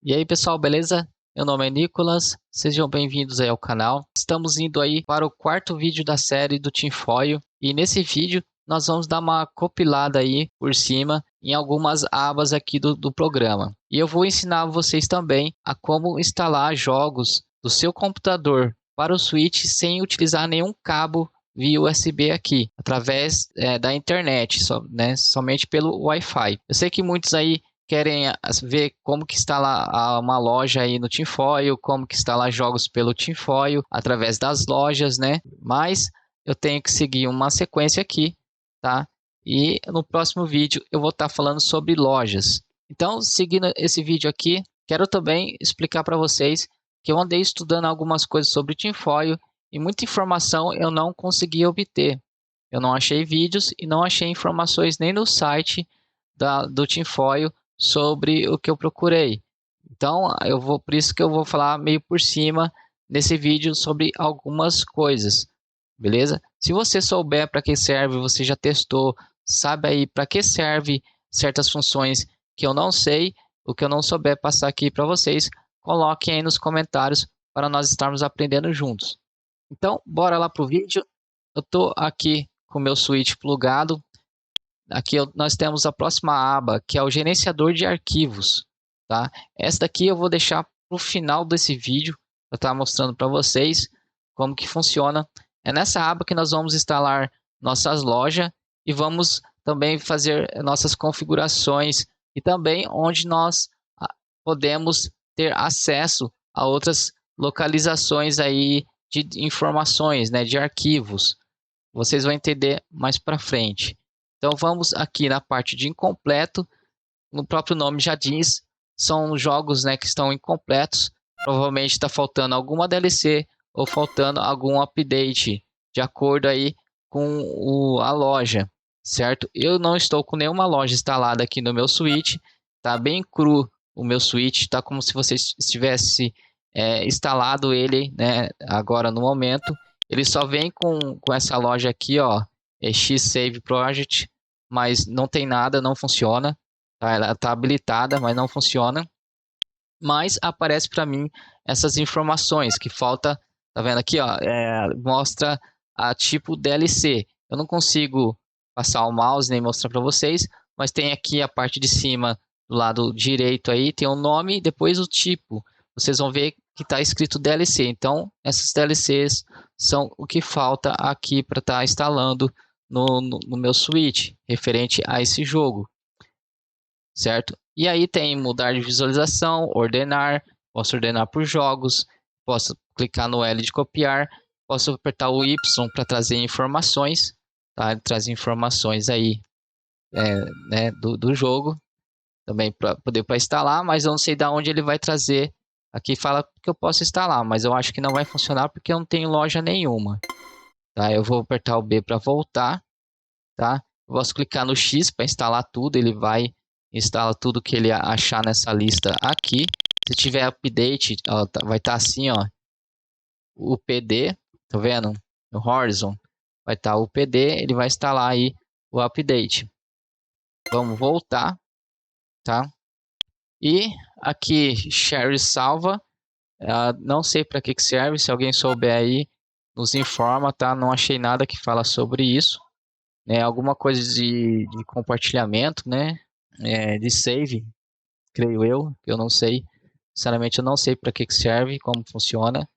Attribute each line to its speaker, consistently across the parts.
Speaker 1: E aí pessoal, beleza? Meu nome é Nicolas, sejam bem-vindos aí ao canal. Estamos indo aí para o quarto vídeo da série do Tinfoil e nesse vídeo nós vamos dar uma compilada aí por cima em algumas abas aqui do programa. E eu vou ensinar vocês também a como instalar jogos do seu computador para o Switch sem utilizar nenhum cabo via USB aqui, através da internet, somente pelo Wi-Fi. Eu sei que muitos aí querem ver como que está lá uma loja aí no Tinfoil, como que está lá jogos pelo Tinfoil, através das lojas, né? Mas eu tenho que seguir uma sequência aqui, tá? E no próximo vídeo eu vou estar falando sobre lojas. Então, seguindo esse vídeo aqui, quero também explicar para vocês que eu andei estudando algumas coisas sobre o Tinfoil e muita informação eu não consegui obter. Eu não achei vídeos e não achei informações nem no site do Tinfoil sobre o que eu procurei. Então, por isso que eu vou falar meio por cima nesse vídeo sobre algumas coisas, beleza? Se você souber para que serve, você já testou, sabe aí para que serve certas funções que eu não sei, o que eu não souber passar aqui para vocês, coloquem aí nos comentários para nós estarmos aprendendo juntos. Então, bora lá pro vídeo. Eu estou aqui com o meu switch plugado. Aqui nós temos a próxima aba, que é o gerenciador de arquivos, tá? Essa daqui eu vou deixar para o final desse vídeo, para estar mostrando para vocês como que funciona. É nessa aba que nós vamos instalar nossas lojas e vamos também fazer nossas configurações e também onde nós podemos ter acesso a outras localizações aí de informações, né, de arquivos. Vocês vão entender mais para frente. Então vamos aqui na parte de incompleto. No próprio nome já diz, são jogos, né, que estão incompletos. Provavelmente está faltando alguma DLC ou faltando algum update de acordo aí com a loja, certo? Eu não estou com nenhuma loja instalada aqui no meu Switch. Tá bem cru o meu Switch, tá como se você estivesse instalado ele, né, agora no momento. Ele só vem com essa loja aqui, ó, X-Save Project, mas não tem nada, não funciona. Tá? Ela está habilitada, mas não funciona. Mas aparece para mim essas informações que falta, tá vendo aqui, ó, mostra a tipo DLC. Eu não consigo passar o mouse nem mostrar para vocês, mas tem aqui a parte de cima do lado direito aí, tem o nome e depois o tipo. Vocês vão ver que está escrito DLC. Então, essas DLCs são o que falta aqui para estar instalando no meu Switch, referente a esse jogo, certo? E aí tem mudar de visualização, ordenar, posso ordenar por jogos, posso clicar no L de copiar, posso apertar o Y para trazer informações, tá? Ele traz informações aí né, do jogo, também para poder instalar, mas eu não sei de onde ele vai trazer. Aqui fala que eu posso instalar, mas eu acho que não vai funcionar porque eu não tenho loja nenhuma. Tá? Eu vou apertar o B para voltar, tá? Eu posso clicar no X para instalar tudo, ele vai instalar tudo que ele achar nessa lista aqui. Se tiver update, ó, vai estar assim, ó, o PD, tá vendo? No Horizon vai estar o PD, ele vai instalar aí o update. Vamos voltar, tá? E aqui share salva, não sei para que serve, se alguém souber aí nos informa, tá? Não achei nada que fala sobre isso, né? Alguma coisa de compartilhamento, né? De save, creio eu não sei. Sinceramente, eu não sei para que serve, como funciona.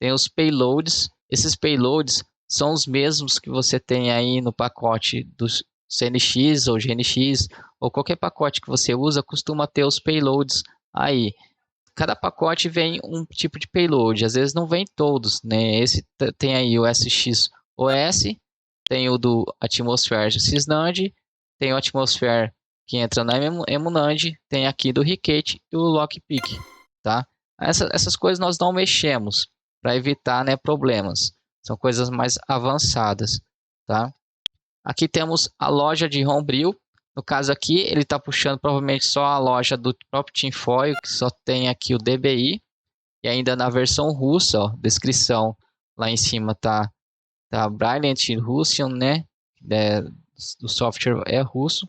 Speaker 1: Tem os payloads. Esses payloads são os mesmos que você tem aí no pacote do CNX ou GNX, ou qualquer pacote que você usa, costuma ter os payloads aí. Cada pacote vem um tipo de payload, às vezes não vem todos, né? Esse tem aí o SXOS, tem o do Atmosphere Sysnand, tem o Atmosphere que entra na Emunand, tem aqui do Ricket e o Lockpick, tá? Essas coisas nós não mexemos para evitar, né, problemas. São coisas mais avançadas, tá? Aqui temos a loja de Homebrew. No caso aqui, ele está puxando provavelmente só a loja do próprio Tinfoil, que só tem aqui o DBI. E ainda na versão russa, ó, descrição lá em cima tá Brilliant Russian, né? O software é russo.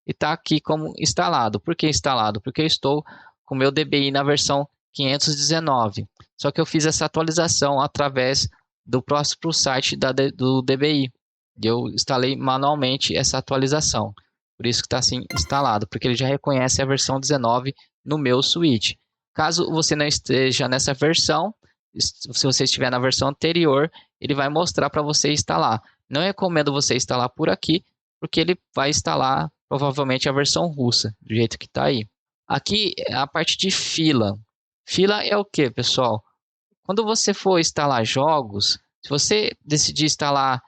Speaker 1: E está aqui como instalado. Por que instalado? Porque eu estou com o meu DBI na versão 519. Só que eu fiz essa atualização através do próprio site do DBI. E eu instalei manualmente essa atualização. Por isso que está assim instalado, porque ele já reconhece a versão 19 no meu switch. Caso você não esteja nessa versão, se você estiver na versão anterior, ele vai mostrar para você instalar. Não recomendo você instalar por aqui, porque ele vai instalar provavelmente a versão russa, do jeito que está aí. Aqui é a parte de fila. Fila é o que, pessoal? Quando você for instalar jogos, se você decidir instalar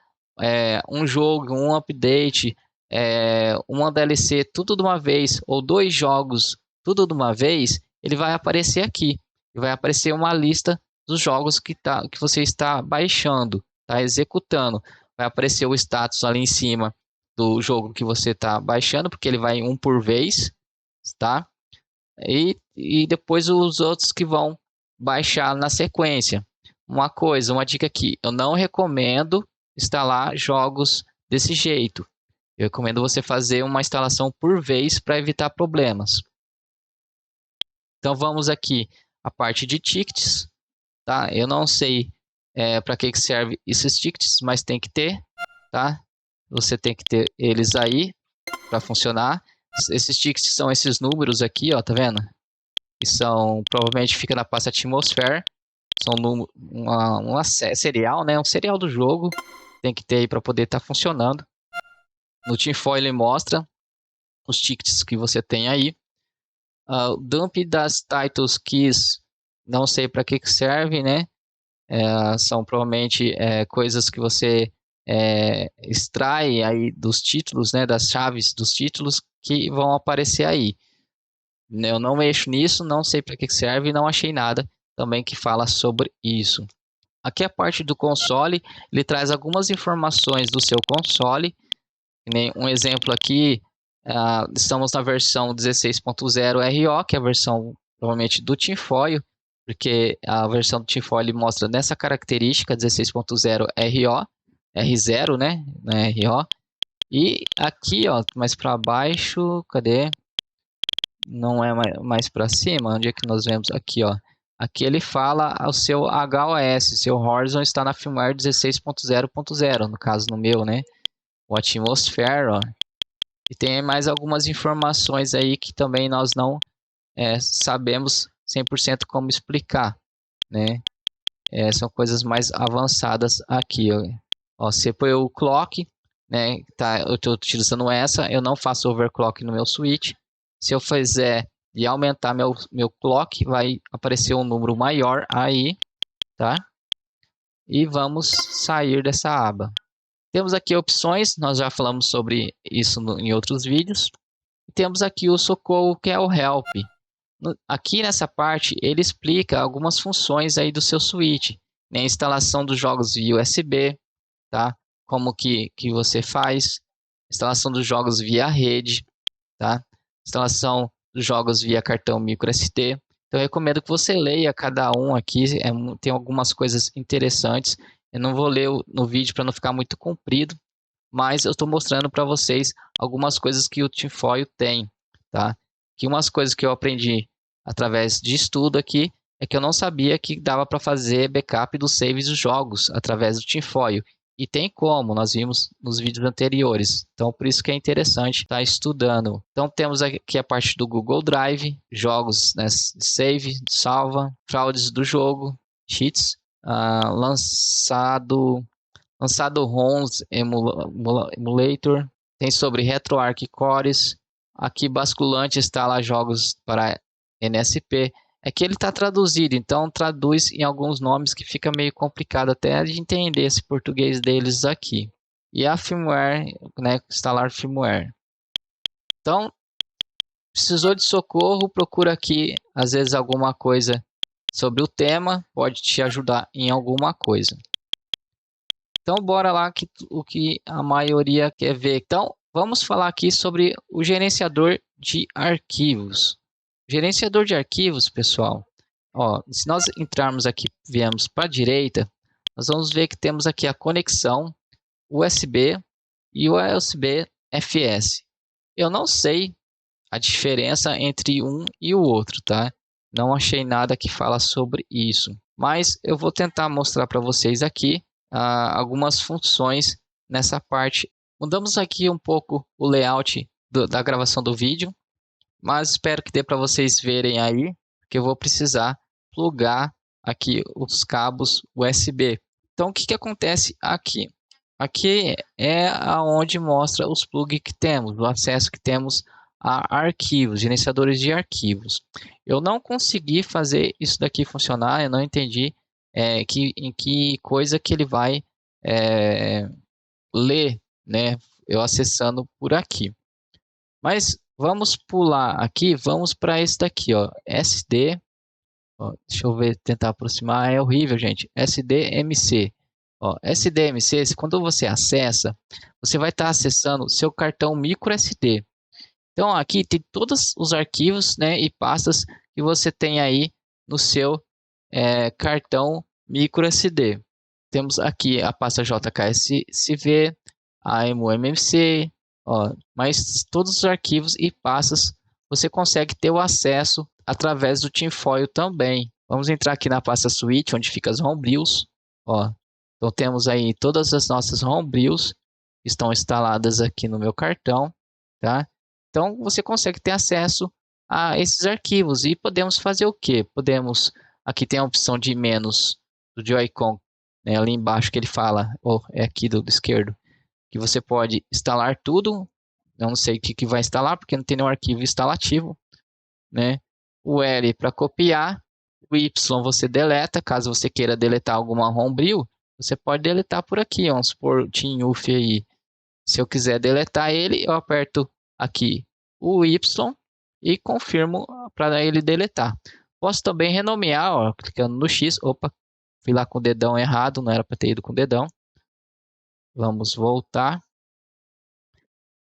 Speaker 1: um jogo, um update, uma DLC, tudo de uma vez, ou 2 jogos, tudo de uma vez, ele vai aparecer aqui. Vai aparecer uma lista dos jogos que você está baixando, está executando. Vai aparecer o status ali em cima do jogo que você está baixando, porque ele vai um por vez, tá? E depois os outros que vão baixar na sequência. Uma dica aqui, eu não recomendo instalar jogos desse jeito. Eu recomendo você fazer uma instalação por vez para evitar problemas. Então vamos aqui a parte de tickets, tá? Eu não sei para que serve esses tickets, mas tem que ter, tá? Você tem que ter eles aí para funcionar. Esses tickets são esses números aqui, ó, tá vendo? Que são, provavelmente fica na pasta Atmosphere. São uma serial, né? Um serial do jogo. Tem que ter aí para poder estar funcionando. No Tinfoil ele mostra os tickets que você tem aí. O dump das titles keys, não sei para que serve, né? São provavelmente coisas que você extrai aí dos títulos, né? Das chaves dos títulos que vão aparecer aí. Eu não mexo nisso, não sei para que serve e não achei nada também que fala sobre isso. Aqui a parte do console, ele traz algumas informações do seu console. Um exemplo aqui, estamos na versão 16.0 RO, que é a versão provavelmente do Tinfoil, porque a versão do Tinfoil mostra nessa característica 16.0 RO, R0, né? RO. E aqui, ó, mais para baixo, cadê? Não é mais para cima, onde é que nós vemos? Aqui, ó. Aqui ele fala o seu HOS, seu Horizon está na firmware 16.0.0, no caso no meu, né? O Atmosphere, ó. E tem mais algumas informações aí que também nós não sabemos 100% como explicar, né? São coisas mais avançadas aqui, ó. Ó, CPU Clock, né? Tá, eu estou utilizando essa, eu não faço overclock no meu switch. Se eu fizer e aumentar meu clock, vai aparecer um número maior aí, tá? E vamos sair dessa aba. Temos aqui opções, nós já falamos sobre isso em outros vídeos. E temos aqui o socorro, que é o help. Aqui nessa parte, ele explica algumas funções aí do seu switch, né? A instalação dos jogos via USB, tá? Como que você faz, instalação dos jogos via rede, tá? Instalação dos jogos via cartão micro SD. Então eu recomendo que você leia cada um aqui, tem algumas coisas interessantes. Eu não vou ler no vídeo para não ficar muito comprido, mas eu estou mostrando para vocês algumas coisas que o Tinfoil tem, tá? Que umas coisas que eu aprendi através de estudo aqui é que eu não sabia que dava para fazer backup dos saves dos jogos através do Tinfoil. E tem como, nós vimos nos vídeos anteriores. Então, por isso que é interessante estar estudando. Então, temos aqui a parte do Google Drive, jogos, né, de save, salva, fraudes do jogo, cheats, lançado ROMs, emulator. Tem sobre RetroArch Cores. Aqui, basculante, instala jogos para NSP. É que ele está traduzido, então traduz em alguns nomes que fica meio complicado até de entender esse português deles aqui. E a firmware, né, instalar firmware. Então, precisou de socorro, procura aqui, às vezes alguma coisa sobre o tema, pode te ajudar em alguma coisa. Então, bora lá o que a maioria quer ver. Então, vamos falar aqui sobre o gerenciador de arquivos. Gerenciador de arquivos, pessoal, ó, se nós entrarmos aqui, viemos para a direita, nós vamos ver que temos aqui a conexão USB e o USB FS. Eu não sei a diferença entre um e o outro, tá? Não achei nada que fala sobre isso, mas eu vou tentar mostrar para vocês aqui algumas funções nessa parte. Mudamos aqui um pouco o layout da gravação do vídeo, mas espero que dê para vocês verem aí, que eu vou precisar plugar aqui os cabos USB. Então, o que que acontece aqui? Aqui é aonde mostra os plugs que temos, o acesso que temos a arquivos, gerenciadores de arquivos. Eu não consegui fazer isso daqui funcionar, eu não entendi em que coisa que ele vai ler, né? Eu acessando por aqui. Mas vamos pular aqui, vamos para esse daqui, ó, SD. Ó, deixa eu ver, tentar aproximar, é horrível, gente. SDMC. Ó, SDMC, quando você acessa, você vai estar acessando o seu cartão micro SD. Então aqui tem todos os arquivos, né, e pastas que você tem aí no seu cartão micro SD. Temos aqui a pasta JKSV, a MMC, ó, mas todos os arquivos e pastas você consegue ter o acesso através do tinfoil também. Vamos entrar aqui na pasta Switch, onde fica as homebrews. Ó. Então temos aí todas as nossas homebrews que estão instaladas aqui no meu cartão, tá? Então você consegue ter acesso a esses arquivos e podemos fazer o que? Podemos, aqui tem a opção de menos do Joy-Con, né, ali embaixo que ele fala, ou é aqui do esquerdo, que você pode instalar tudo. Eu não sei o que vai instalar, porque não tem nenhum arquivo instalativo, né? O L para copiar, o Y você deleta, caso você queira deletar alguma homebrew, você pode deletar por aqui, vamos supor, TeamUF aí. Se eu quiser deletar ele, eu aperto aqui o Y e confirmo para ele deletar. Posso também renomear, ó, clicando no X, opa, fui lá com o dedão errado, não era para ter ido com o dedão. Vamos voltar.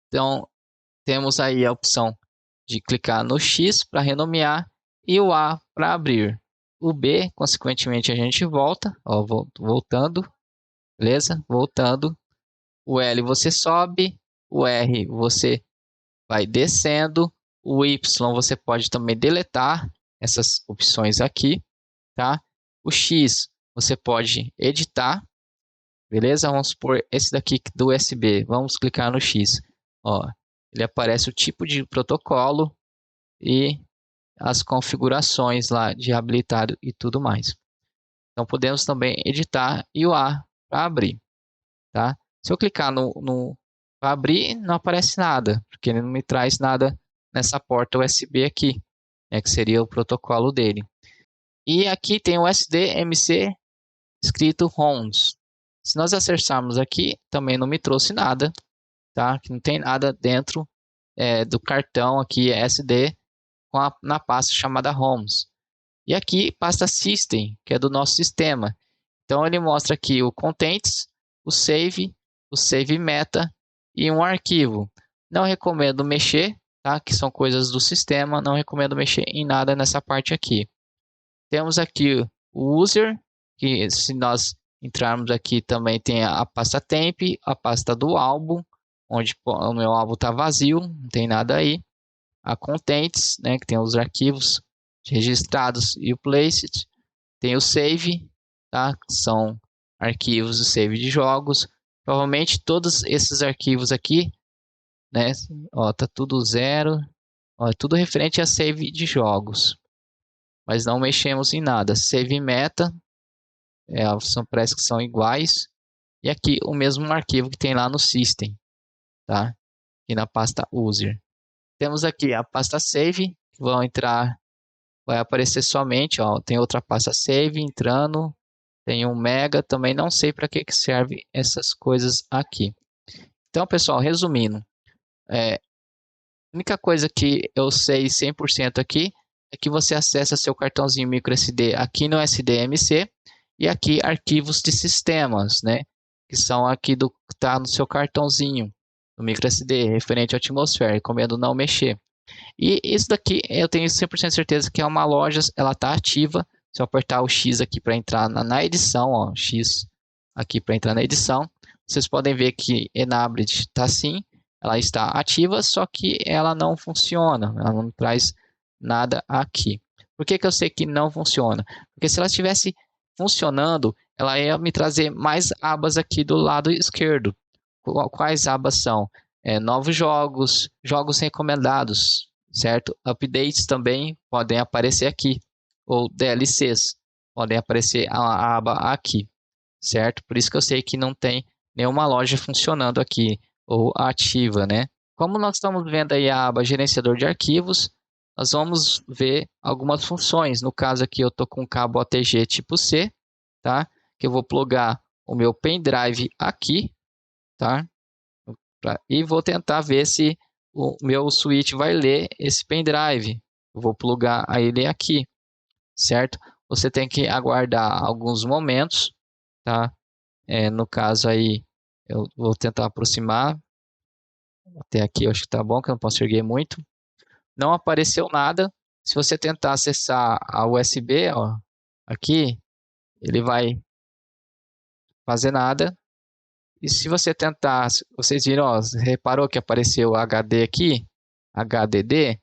Speaker 1: Então, temos aí a opção de clicar no X para renomear e o A para abrir. O B, consequentemente, a gente volta, ó, voltando, beleza? Voltando. O L você sobe, o R você vai descendo, o Y você pode também deletar essas opções aqui, tá? O X você pode editar, beleza? Vamos supor esse daqui do USB, vamos clicar no X, ó, ele aparece o tipo de protocolo e as configurações lá de habilitado e tudo mais. Então podemos também editar e o A para abrir, tá? Se eu clicar no para abrir, não aparece nada, porque ele não me traz nada nessa porta USB aqui, né, que seria o protocolo dele. E aqui tem o SDMC escrito ROMs. Se nós acessarmos aqui, também não me trouxe nada, tá? Que não tem nada dentro do cartão aqui SD na pasta chamada ROMs. E aqui pasta System, que é do nosso sistema. Então ele mostra aqui o Contents, o Save Meta e um arquivo. Não recomendo mexer, tá? Que são coisas do sistema, não recomendo mexer em nada nessa parte aqui. Temos aqui o User, que se nós entrarmos aqui também tem a pasta Temp, a pasta do álbum, onde o meu álbum está vazio, não tem nada aí. A Contents, né, que tem os arquivos registrados e o Placed. Tem o Save, tá? Que são arquivos de save de jogos. Provavelmente todos esses arquivos aqui, né? Ó, tá tudo zero. Ó, é tudo referente a save de jogos. Mas não mexemos em nada. Save meta, parece que são iguais. E aqui o mesmo arquivo que tem lá no System, tá? E na pasta User. Temos aqui a pasta Save, que vão entrar, vai aparecer somente, ó, tem outra pasta Save entrando, tem um Mega, também não sei para que serve essas coisas aqui. Então, pessoal, resumindo, a única coisa que eu sei 100% aqui é que você acessa seu cartãozinho microSD aqui no SDMC e aqui arquivos de sistemas, né? Que são aqui do que está no seu cartãozinho, no microSD, referente à atmosfera. Recomendo não mexer. E isso daqui eu tenho 100% certeza que é uma loja, ela está ativa. Se eu apertar o X aqui para entrar na edição, ó, X aqui para entrar na edição, vocês podem ver que Enabled está sim, ela está ativa, só que ela não funciona, ela não traz nada aqui. Por que que eu sei que não funciona? Porque se ela estivesse funcionando, ela ia me trazer mais abas aqui do lado esquerdo. Quais abas são? Novos jogos, jogos recomendados, certo? Updates também podem aparecer aqui, ou DLCs podem aparecer a aba aqui, certo? Por isso que eu sei que não tem nenhuma loja funcionando aqui, ou ativa, né? Como nós estamos vendo aí a aba gerenciador de arquivos, nós vamos ver algumas funções. No caso aqui eu estou com cabo OTG tipo C, tá? Que eu vou plugar o meu pendrive aqui, tá? E vou tentar ver se o meu switch vai ler esse pendrive. Eu vou plugar ele aqui, certo? Você tem que aguardar alguns momentos, tá? No caso aí, eu vou tentar aproximar. Até aqui eu acho que tá bom, que eu não posso erguer muito. Não apareceu nada. Se você tentar acessar a USB, ó, aqui, ele vai fazer nada. E se você tentar, vocês viram, ó, reparou que apareceu HD aqui? HDD?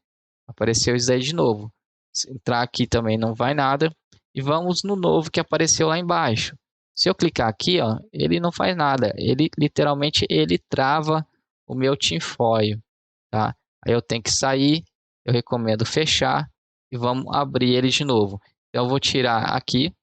Speaker 1: Apareceu isso aí de novo. Se entrar aqui também não vai nada. E vamos no novo que apareceu lá embaixo. Se eu clicar aqui, ó, ele não faz nada. Ele literalmente ele trava o meu tinfoil, tá? Aí eu tenho que sair, eu recomendo fechar e vamos abrir ele de novo. Então eu vou tirar aqui.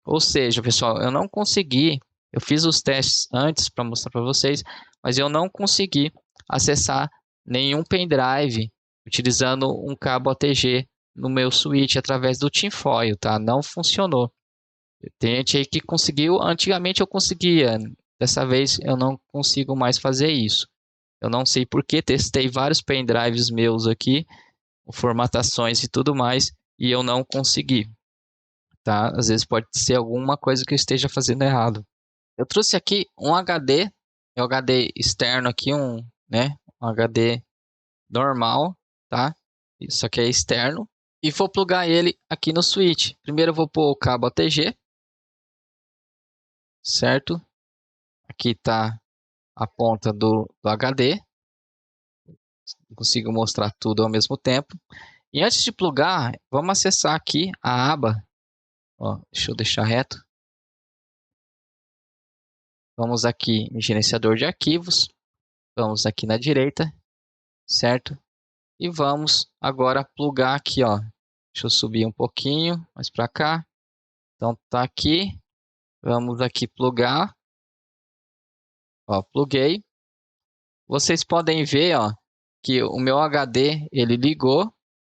Speaker 1: Ou seja, pessoal, eu não consegui, eu fiz os testes antes para mostrar para vocês, mas eu não consegui acessar nenhum pendrive utilizando um cabo ATG no meu switch através do tinfoil, tá? Não funcionou. Tem gente aí que conseguiu, antigamente eu conseguia, dessa vez eu não consigo mais fazer isso. Eu não sei por que, testei vários pendrives meus aqui, formatações e tudo mais, e eu não consegui, tá? Às vezes pode ser alguma coisa que eu esteja fazendo errado. Eu trouxe aqui um HD, é o HD externo aqui, um HD normal, tá? Isso aqui é externo. E vou plugar ele aqui no switch. Primeiro eu vou pôr o cabo ATG, certo? Aqui está a ponta do HD. Consigo mostrar tudo ao mesmo tempo. E antes de plugar, vamos acessar aqui a aba. Ó, deixa eu deixar reto. Vamos aqui em gerenciador de arquivos. Vamos aqui na direita, certo? E vamos agora plugar aqui, ó. Deixa eu subir um pouquinho mais para cá. Então tá aqui. Vamos aqui plugar. Ó, pluguei. Vocês podem ver, ó, que o meu HD ele ligou,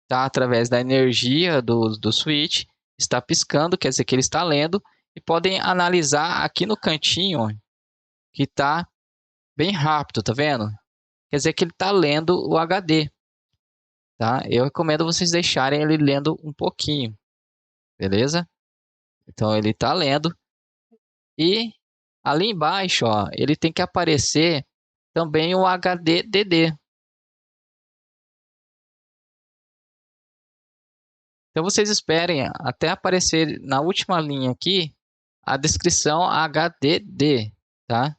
Speaker 1: tá? Através da energia do switch, está piscando, quer dizer que ele está lendo. E podem analisar aqui no cantinho, ó, que está bem rápido, tá vendo? Quer dizer que ele está lendo o HD, tá? Eu recomendo vocês deixarem ele lendo um pouquinho, beleza? Então ele está lendo e ali embaixo, ó, ele tem que aparecer também o HDDD. Então vocês esperem até aparecer na última linha aqui a descrição HDD, tá?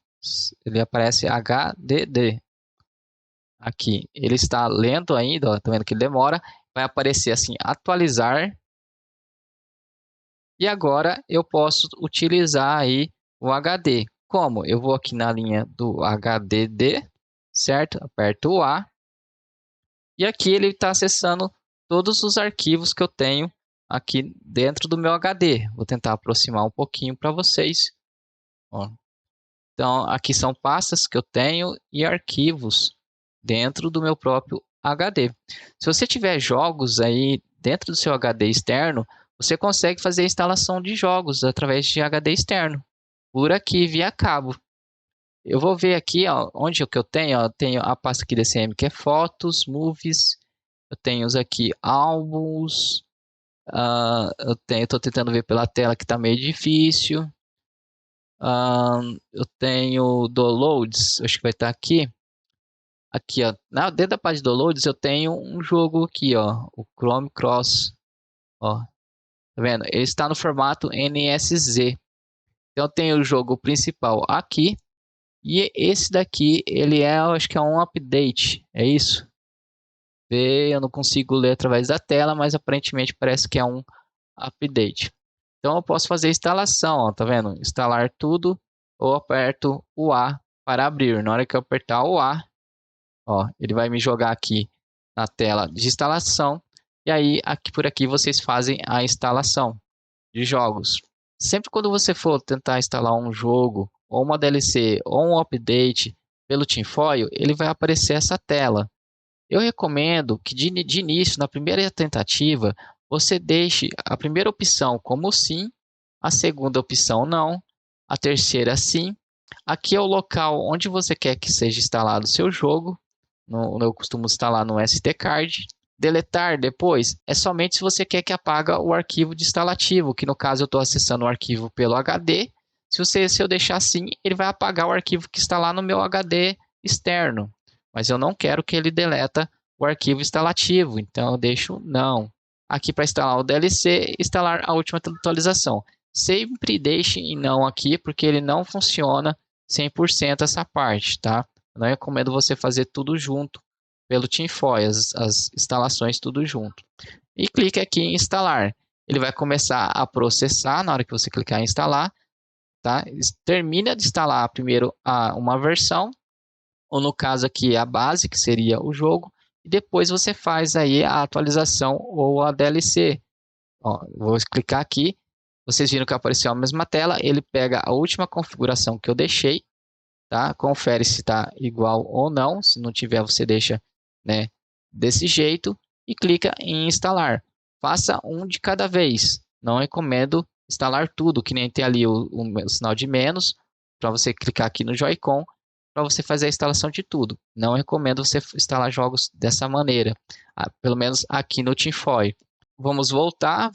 Speaker 1: Ele aparece HDD aqui. Ele está lento ainda, ó, tá vendo que ele demora. Vai aparecer assim, atualizar. E agora eu posso utilizar aí o HD. Como? Eu vou aqui na linha do HDD, certo? Aperto o A. E aqui ele está acessando todos os arquivos que eu tenho aqui dentro do meu HD. Vou tentar aproximar um pouquinho para vocês. Ó. Então, aqui são pastas que eu tenho e arquivos dentro do meu próprio HD. Se você tiver jogos aí dentro do seu HD externo, você consegue fazer a instalação de jogos através de HD externo, por aqui, via cabo. Eu vou ver aqui, ó, onde é que eu tenho, ó, eu tenho a pasta aqui DCM que é fotos, movies, eu tenho aqui álbuns, estou tentando ver pela tela que está meio difícil. Eu tenho downloads, acho que vai estar aqui. Aqui, ó, dentro da página de downloads eu tenho um jogo aqui, ó, o Chrome Cross, ó, tá vendo? Ele está no formato NSZ. Então eu tenho o jogo principal aqui E esse daqui, ele é, eu acho que é um update, é isso? Eu não consigo ler através da tela, mas aparentemente parece que é um update. Então eu posso fazer instalação, ó, tá vendo? Instalar tudo, ou aperto o A para abrir. Na hora que eu apertar o A, ó, ele vai me jogar aqui na tela de instalação. E aí, aqui por aqui, vocês fazem a instalação de jogos. Sempre quando você for tentar instalar um jogo, ou uma DLC, ou um update pelo Tinfoil, ele vai aparecer essa tela. Eu recomendo que de início, na primeira tentativa, você deixe a primeira opção como sim, a segunda opção não, a terceira sim. Aqui é o local onde você quer que seja instalado o seu jogo. Eu costumo instalar no SD Card. Deletar depois é somente se você quer que apaga o arquivo de instalativo, que no caso eu estou acessando o arquivo pelo HD. Se eu deixar assim, ele vai apagar o arquivo que está lá no meu HD externo. Mas eu não quero que ele deleta o arquivo instalativo, então eu deixo não. Aqui para instalar o DLC, instalar a última atualização. Sempre deixe em não aqui, porque ele não funciona 100% essa parte, tá? Eu não recomendo você fazer tudo junto pelo Tinfoil, as instalações tudo junto. E clique aqui em instalar. Ele vai começar a processar na hora que você clicar em instalar, tá? Termina de instalar primeiro uma versão, ou no caso aqui a base, que seria o jogo, e depois você faz aí a atualização ou a DLC. Ó, vou clicar aqui, vocês viram que apareceu a mesma tela, ele pega a última configuração que eu deixei, tá? Confere se está igual ou não, se não tiver você deixa, né, desse jeito e clica em instalar. Faça um de cada vez, não recomendo instalar tudo, que nem tem ali o sinal de menos, para você clicar aqui no Joy-Con, para você fazer a instalação de tudo. Não recomendo você instalar jogos dessa maneira, pelo menos aqui no Tinfoil. Vamos voltar.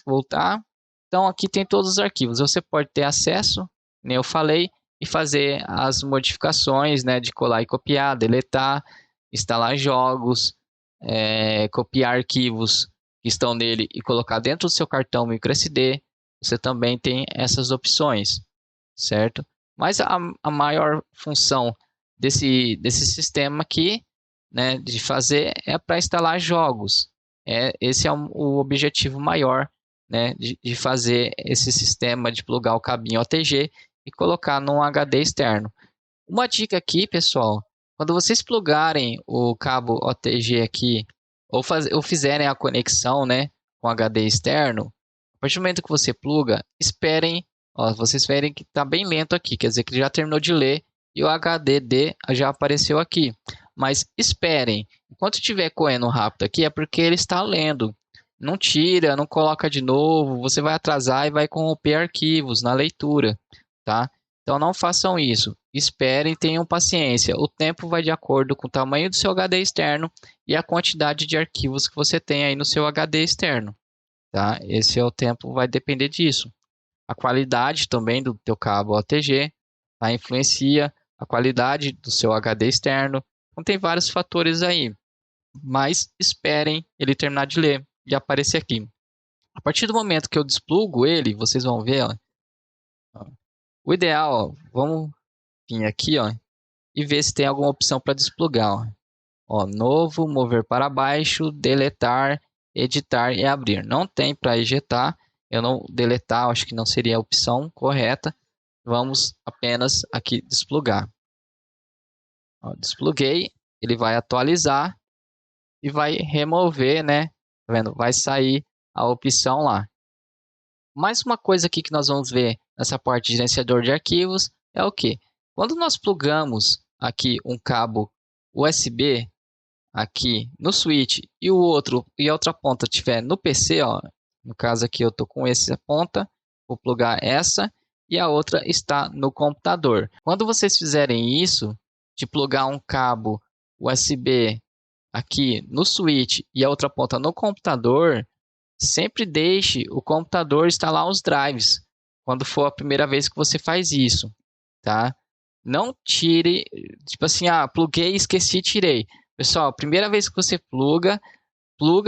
Speaker 1: Então aqui tem todos os arquivos, você pode ter acesso, nem eu falei, e fazer as modificações, né, de colar e copiar, deletar, instalar jogos, copiar arquivos que estão nele e colocar dentro do seu cartão microSD. Você também tem essas opções, certo? Mas a maior função desse sistema aqui, né, de fazer é para instalar jogos. Esse é o objetivo maior, né, de fazer esse sistema de plugar o cabinho OTG e colocar num HD externo. Uma dica aqui, pessoal, quando vocês plugarem o cabo OTG aqui, ou fizerem a conexão, né, com HD externo, a partir do momento que você pluga, esperem, ó, vocês verem que está bem lento aqui, quer dizer que ele já terminou de ler e o HDD já apareceu aqui. Mas esperem, enquanto estiver correndo rápido aqui, é porque ele está lendo. Não tira, não coloca de novo, você vai atrasar e vai corromper arquivos na leitura, tá? Então não façam isso. Esperem, tenham paciência. O tempo vai de acordo com o tamanho do seu HD externo e a quantidade de arquivos que você tem aí no seu HD externo, tá? Esse é o tempo, vai depender disso. A qualidade também do teu cabo OTG, tá? Influencia a qualidade do seu HD externo. Então tem vários fatores aí. Mas esperem ele terminar de ler e aparecer aqui. A partir do momento que eu desplugo ele, vocês vão ver, ó, o ideal, ó, vamos vir aqui, ó, e ver se tem alguma opção para desplugar, ó. Ó, novo, mover para baixo, deletar, editar e abrir. Não tem para ejetar, eu não deletar, acho que não seria a opção correta. Vamos apenas aqui desplugar. Ó, despluguei, ele vai atualizar e vai remover, né? Tá vendo? Vai sair a opção lá. Mais uma coisa aqui que nós vamos ver nessa parte de gerenciador de arquivos é o que? Quando nós plugamos aqui um cabo USB aqui no switch e a outra ponta estiver no PC, ó, no caso aqui eu estou com essa ponta, vou plugar essa e a outra está no computador. Quando vocês fizerem isso, de plugar um cabo USB aqui no switch e a outra ponta no computador, sempre deixe o computador instalar os drives quando for a primeira vez que você faz isso, tá? Não tire, tipo assim, pluguei, esqueci, tirei. Pessoal, a primeira vez que você pluga,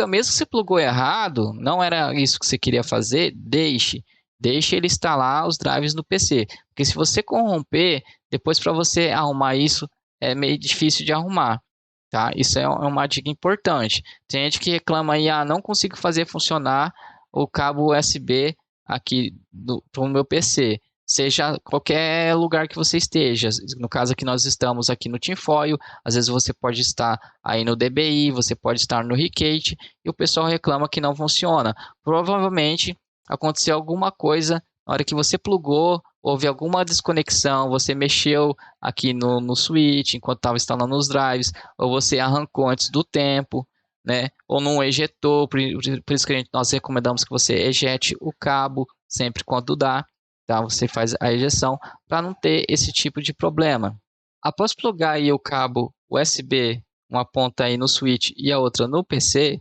Speaker 1: mesmo que você plugou errado, não era isso que você queria fazer, deixe. Deixe ele instalar os drives no PC. Porque se você corromper, depois para você arrumar isso é meio difícil de arrumar. Tá? Isso é uma dica importante. Tem gente que reclama aí, não consigo fazer funcionar o cabo USB aqui do meu PC. Seja qualquer lugar que você esteja. No caso aqui nós estamos aqui no tinfoil, às vezes você pode estar aí no DBI, você pode estar no Ricat e o pessoal reclama que não funciona. Provavelmente aconteceu alguma coisa na hora que você plugou, houve alguma desconexão, você mexeu aqui no switch enquanto estava instalando os drives, ou você arrancou antes do tempo, né? Ou não ejetou, por isso que nós recomendamos que você ejete o cabo sempre quando dá, tá? Você faz a ejeção para não ter esse tipo de problema. Após plugar aí o cabo USB, uma ponta aí no switch e a outra no PC,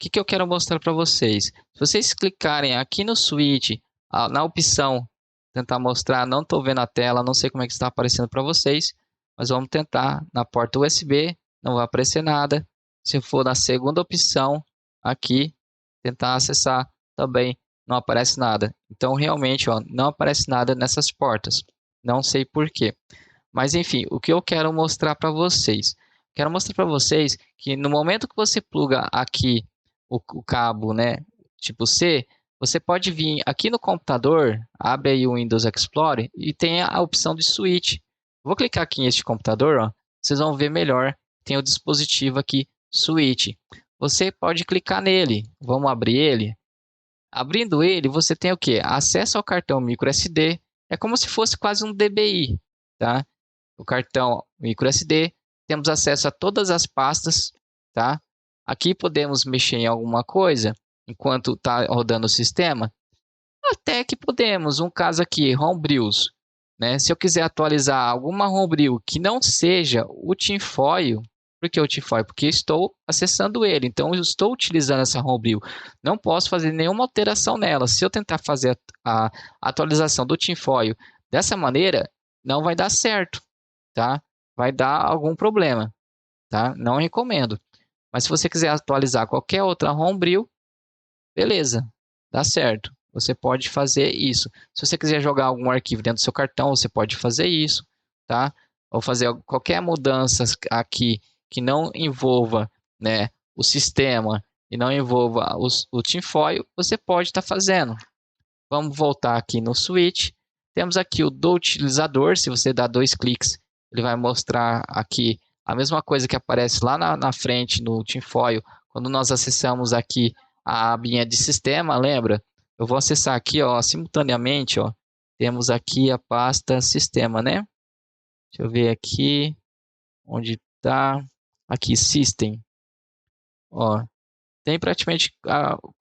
Speaker 1: o que eu quero mostrar para vocês? Se vocês clicarem aqui no switch, na opção, tentar mostrar, não estou vendo a tela, não sei como é que está aparecendo para vocês, mas vamos tentar na porta USB, não vai aparecer nada. Se for na segunda opção, aqui, tentar acessar, também não aparece nada. Então, realmente, não aparece nada nessas portas. Não sei por quê. Mas, enfim, o que eu quero mostrar para vocês? Quero mostrar para vocês que no momento que você pluga aqui o cabo, né, tipo C, você pode vir aqui no computador, abre aí o Windows Explorer e tem a opção de switch. Vou clicar aqui neste computador, vocês vão ver melhor. Tem o dispositivo aqui, switch. Você pode clicar nele. Vamos abrir ele. Abrindo ele, você tem o quê? Acesso ao cartão microSD. É como se fosse quase um DBI, tá? O cartão microSD. Temos acesso a todas as pastas, tá? Aqui podemos mexer em alguma coisa enquanto está rodando o sistema. Até que podemos. Um caso aqui, Homebrews, né? Se eu quiser atualizar alguma Homebrew que não seja o tinfoil, por que o tinfoil? Porque estou acessando ele, então eu estou utilizando essa Homebrew. Não posso fazer nenhuma alteração nela. Se eu tentar fazer a atualização do tinfoil dessa maneira, não vai dar certo, tá? Vai dar algum problema, tá? Não recomendo. Mas se você quiser atualizar qualquer outra Homebrew, beleza, dá certo. Você pode fazer isso. Se você quiser jogar algum arquivo dentro do seu cartão, você pode fazer isso, tá? Ou fazer qualquer mudança aqui que não envolva, né, o sistema e não envolva o tinfoil, você pode estar fazendo. Vamos voltar aqui no switch. Temos aqui o do utilizador. Se você dá 2 cliques, ele vai mostrar aqui a mesma coisa que aparece lá na frente no tinfoil. Quando nós acessamos aqui a abinha de sistema, lembra? Eu vou acessar aqui, simultaneamente, temos aqui a pasta sistema, né? Deixa eu ver aqui onde está. Aqui, system. Tem praticamente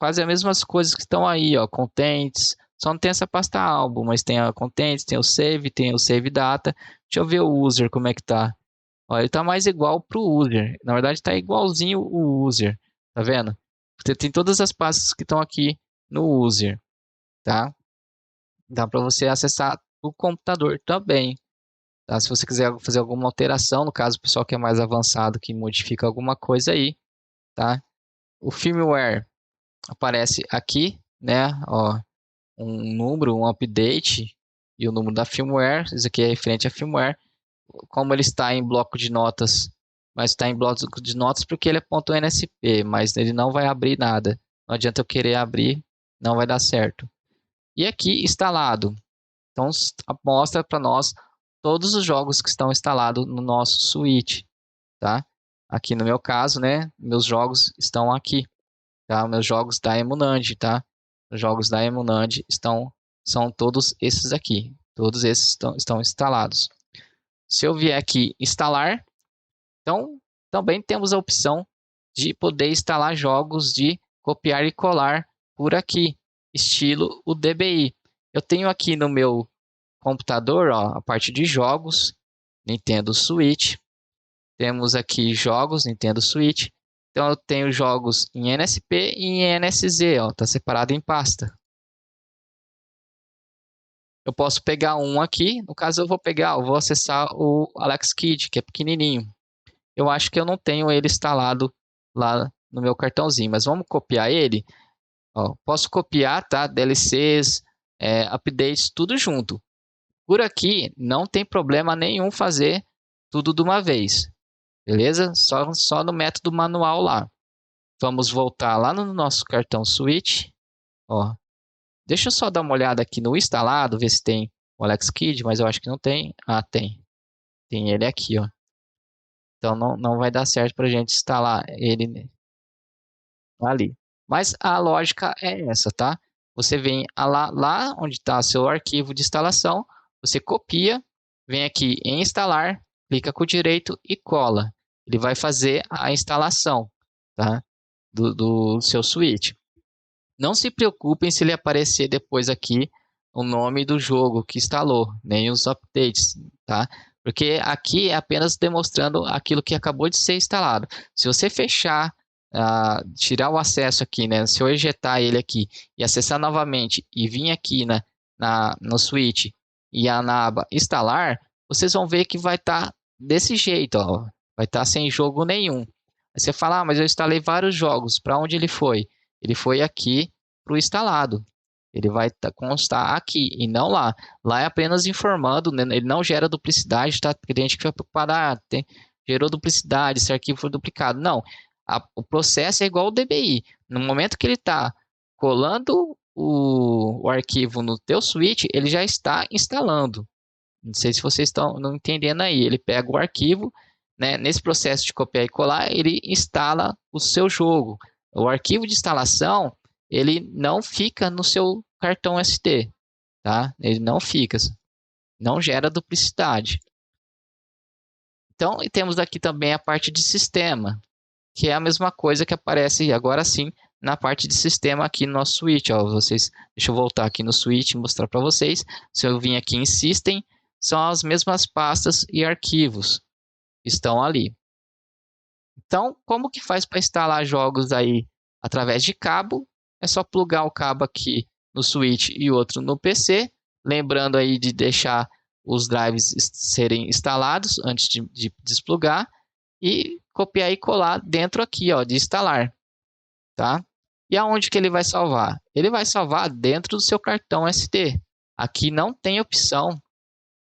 Speaker 1: quase as mesmas coisas que estão aí, contents. Só não tem essa pasta álbum, mas tem a contents, tem o save data. Deixa eu ver o user como é que tá. Ele tá mais igual pro user. Na verdade, tá igualzinho o user. Tá vendo? Você tem todas as pastas que estão aqui no user, tá? Dá para você acessar o computador também. Tá? Se você quiser fazer alguma alteração, no caso o pessoal que é mais avançado que modifica alguma coisa aí, tá? O firmware aparece aqui, né? Um número, um update e o número da firmware. Isso aqui é referente à firmware. Como ele está em bloco de notas, mas está em bloco de notas porque ele é .nsp, mas ele não vai abrir nada. Não adianta eu querer abrir, não vai dar certo. E aqui instalado. Então mostra para nós todos os jogos que estão instalados no nosso switch, tá? Aqui no meu caso, né? Meus jogos estão aqui, tá? Meus jogos da Emunand, tá? Os jogos da Emunand são todos esses aqui. Todos esses estão instalados. Se eu vier aqui instalar, então também temos a opção de poder instalar jogos de copiar e colar por aqui, estilo o DBI. Eu tenho aqui no meu computador, a parte de jogos, Nintendo Switch. Temos aqui jogos, Nintendo Switch. Então eu tenho jogos em NSP e em NSZ, tá separado em pasta. Eu posso pegar um aqui, no caso eu vou acessar o Alex Kidd, que é pequenininho. Eu acho que eu não tenho ele instalado lá no meu cartãozinho, mas vamos copiar ele. Posso copiar, tá? DLCs, updates, tudo junto. Por aqui não tem problema nenhum fazer tudo de uma vez, beleza? Só no método manual lá. Vamos voltar lá no nosso cartão Switch. Ó, deixa eu só dar uma olhada aqui no instalado, ver se tem o Alex Kidd, mas eu acho que não tem. Ah, tem. Tem ele aqui, ó. Então não vai dar certo para a gente instalar ele ali. Mas a lógica é essa, tá? Você vem lá onde está seu arquivo de instalação, você copia, vem aqui em instalar, clica com o direito e cola. Ele vai fazer a instalação, tá? Do seu switch. Não se preocupem se ele aparecer depois aqui o nome do jogo que instalou, nem os updates, tá? Porque aqui é apenas demonstrando aquilo que acabou de ser instalado. Se você fechar, tirar o acesso aqui, né? Se eu ejetar ele aqui e acessar novamente e vir aqui no Switch e na aba instalar, vocês vão ver que vai estar desse jeito, ó. Vai estar sem jogo nenhum. Aí você fala, mas eu instalei vários jogos, para onde ele foi? Ele foi aqui para o instalado. Ele vai constar aqui e não lá. Lá é apenas informando, né? Ele não gera duplicidade, tá? Tem gente que vai preocupar, gerou duplicidade, esse arquivo foi duplicado. Não, o processo é igual ao DBI. No momento que ele está colando o arquivo no teu switch, ele já está instalando. Não sei se vocês estão não entendendo aí. Ele pega o arquivo, né? Nesse processo de copiar e colar, ele instala o seu jogo. O arquivo de instalação, ele não fica no seu cartão SD, tá? Ele não fica, não gera duplicidade. Então, temos aqui também a parte de sistema, que é a mesma coisa que aparece agora sim na parte de sistema aqui no nosso switch. Ó, deixa eu voltar aqui no switch e mostrar para vocês. Se eu vim aqui em System, são as mesmas pastas e arquivos que estão ali. Então, como que faz para instalar jogos aí através de cabo? É só plugar o cabo aqui no switch e outro no PC. Lembrando aí de deixar os drives serem instalados antes de desplugar. E copiar e colar dentro aqui, ó, de instalar, tá? E aonde que ele vai salvar? Ele vai salvar dentro do seu cartão SD. Aqui não tem opção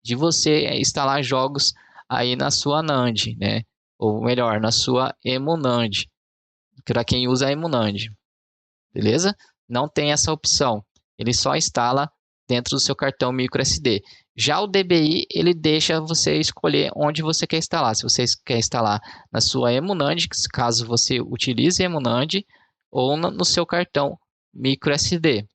Speaker 1: de você instalar jogos aí na sua NAND, né? Ou melhor, na sua emuNAND, para quem usa a emuNAND, beleza? Não tem essa opção. Ele só instala dentro do seu cartão microSD. Já o DBI, ele deixa você escolher onde você quer instalar. Se você quer instalar na sua emuNAND, caso você utilize emuNAND, ou no seu cartão microSD.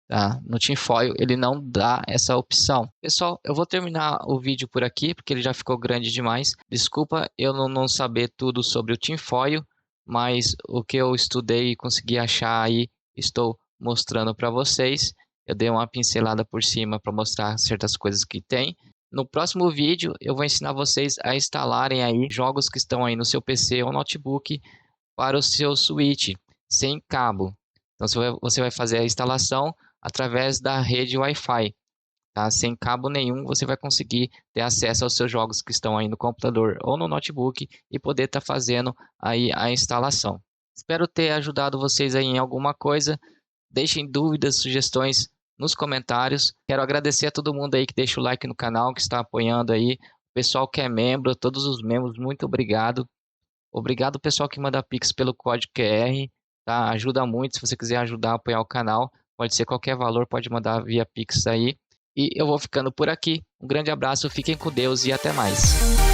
Speaker 1: Tá? No Tinfoil ele não dá essa opção. Pessoal, eu vou terminar o vídeo por aqui, porque ele já ficou grande demais. Desculpa eu não saber tudo sobre o Tinfoil, mas o que eu estudei e consegui achar aí, estou mostrando para vocês. Eu dei uma pincelada por cima para mostrar certas coisas que tem. No próximo vídeo eu vou ensinar vocês a instalarem aí jogos que estão aí no seu PC ou notebook para o seu Switch, sem cabo. Então você vai fazer a instalação através da rede Wi-Fi, tá? Sem cabo nenhum, você vai conseguir ter acesso aos seus jogos que estão aí no computador ou no notebook e poder estar fazendo aí a instalação. Espero ter ajudado vocês aí em alguma coisa. Deixem dúvidas, sugestões nos comentários. Quero agradecer a todo mundo aí que deixa o like no canal, que está apoiando aí. O pessoal que é membro, todos os membros, muito obrigado. Obrigado pessoal que manda Pix pelo código QR, tá? Ajuda muito se você quiser ajudar a apoiar o canal. Pode ser qualquer valor, pode mandar via Pix aí. E eu vou ficando por aqui. Um grande abraço, fiquem com Deus e até mais.